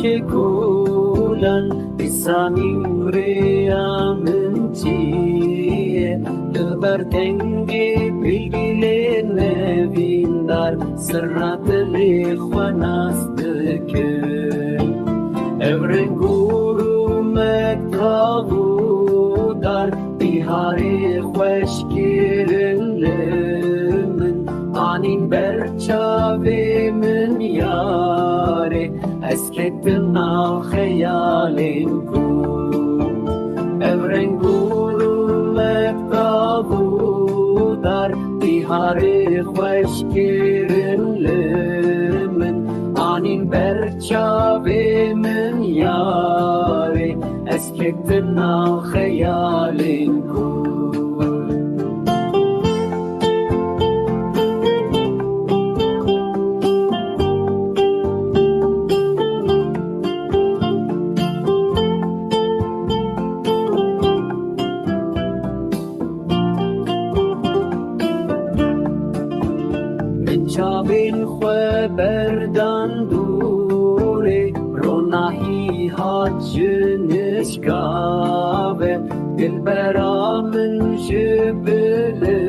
شكولا بسامي ريا من تيه لبرتنجي بالجلين نبيندار سرات الإخوة ناس دكين أبرنجورو مكتابو دار بهاري خوش كيرلمن آنين برچاوي من ياري اسكتنا خيالين كون أبرنجورو مكتابو دار بهاري خوش كيرلمن آنين برچاوي من ياري اسكتنا خيالين كون شابين خبردان دوره روناهی هات جنشکاوه دلبرا من جبلندی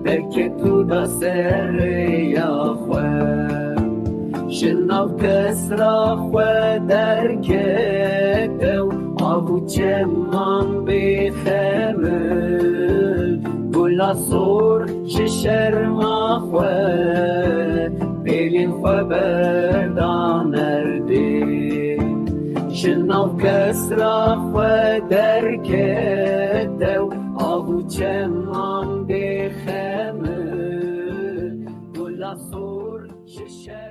برکتو دا سر یا خواه شناف کسرا خواه درکتو آبو چمان بخمل گلا سور ششرما خواه بیلین خواه بردان ارده شناف کسرا خواه درکتو آبو چمان بخمل گلا سور ششرما